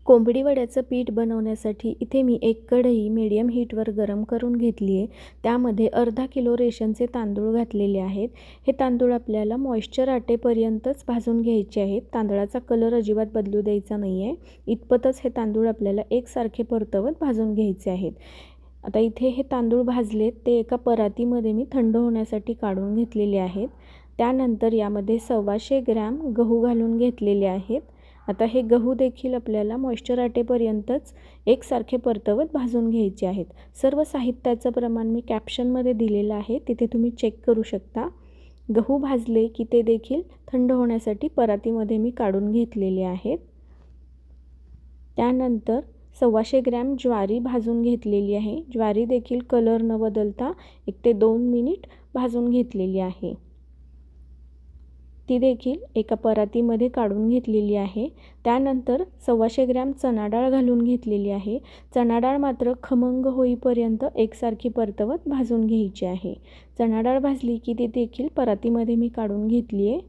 कोंबडी वड्याचं पीठ बनवण्यासाठी इथे मी एक कढई मीडियम हीटवर गरम करून घेतली आहे। त्यामध्ये अर्धा किलो रेशनचे तांदूळ घातलेले आहेत। हे तांदूळ आपल्याला मॉइश्चर आटेपर्यंतच भाजून घ्यायचे आहेत। तांदळाचा कलर अजिबात बदलू द्यायचा नाही आहे। इतपतच हे तांदूळ आपल्याला एकसारखे परतवत भाजून घ्यायचे आहेत। आता इथे हे तांदूळ भाजलेत ते एका परातीमध्ये मी थंड होण्यासाठी काढून घेतलेले आहेत। त्यानंतर यामध्ये 125 ग्रॅम गहू घालून घेतलेले आहेत। आता हे गहू देखील आपल्याला मॉइश्चर आटेपर्यंतच एकसारखे परतवत भाजून घ्यायचे आहेत। सर्व साहित्याचं प्रमाण मी कॅप्शनमध्ये दिलेलं आहे, तिथे तुम्ही चेक करू शकता। गहू भाजले की ते देखील थंड होण्यासाठी परातीमध्ये मी काढून घेतलेले आहेत। त्यानंतर 125 ग्रॅम ज्वारी भाजून घेतलेली आहे। ज्वारी देखील कलर न बदलता 1 ते 2 मिनिट भाजून घेतलेली आहे। ती देखील एका परातीमध्ये काढून घेतलेली आहे। त्यानंतर 125 ग्रॅम चणा डाळ घालून घेतलेली आहे। चणा डाळ मात्र खमंग होईपर्यंत एकसारखी परतवत भाजून घ्यायची आहे। चणा डाळ भाजली की ती देखील परातीमध्ये मी काढून घेतली आहे।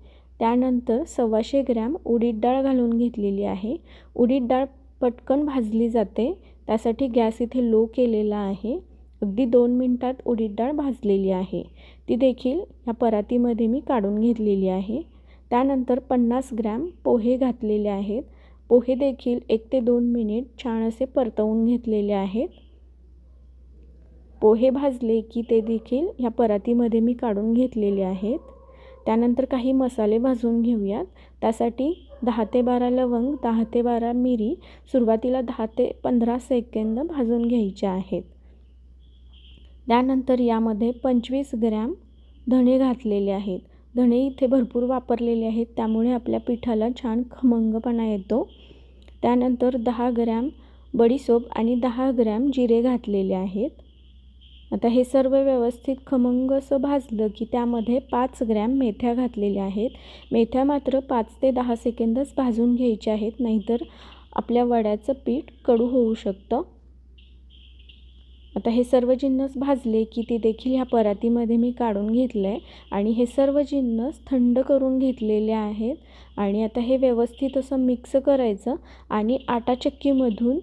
त्यानंतर 125 ग्रॅम उडीद डाळ घालून घेतलेली आहे। उडीद डाळ पटकन भाजली जाते, त्यासाठी गॅस इथे लो केलेला आहे। अगदी 2 मिनिटात उडीद डाळ भाजलेली आहे। ती देखील या परातीमध्ये मी काढून घेतलेली आहे। त्यानंतर 50 ग्रॅम पोहे घातलेले आहेत। पोहे देखील 1 ते 2 मिनिट छान असे परतवून घेतलेले आहेत। पोहे भाजले की ते देखील या परातीमध्ये मी काढून घेतलेले आहेत। त्यानंतर काही मसाले भाजून घेऊयात। त्यासाठी 10 ते 12 लवंग, 10 ते 12 मिरी सुरुवातीला 10 ते 15 सेकंद भाजून घ्यायच्या आहेत। त्यानंतर यामध्ये 25 ग्रॅम धणे घातलेले आहेत। धणे इथे भरपूर वापरलेले आहेत, त्यामुळे आपल्या पिठाला छान खमंगपणा येतो। त्यानंतर 10 ग्रॅम बडीशोप आणि 10 ग्रॅम जिरे घातलेले आहेत। आता हे सर्व व्यवस्थित खमंग असं भाजलं की त्यामध्ये 5 ग्रॅम मेथ्या घातलेल्या आहेत। मेथ्या मात्र 5 ते 10 सेकंदच भाजून घ्यायच्या आहेत, नाहीतर आपल्या वड्याचं पीठ कडू होऊ शकतं। आता हे सर्व जिन्नस भाजले की ती देखील ह्या परातीमध्ये मी काढून घेतलं आहे आणि हे सर्व जिन्नस थंड करून घेतलेले आहेत। आणि आता हे व्यवस्थित असं मिक्स करायचं आणि आटा चक्कीमधून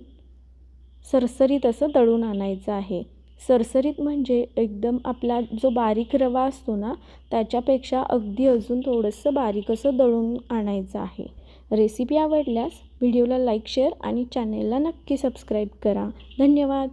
सरसरीत असं दळून आणायचं आहे। सरसरीत म्हणजे एकदम आपला जो बारीक रवा असतो ना, त्याच्यापेक्षा अगदी अजून थोडंसं बारीक असं दळून आणायचं आहे। रेसिपी आवडल्यास व्हिडिओला लाईक, शेअर आणि चॅनेलला नक्की सबस्क्राईब करा। धन्यवाद।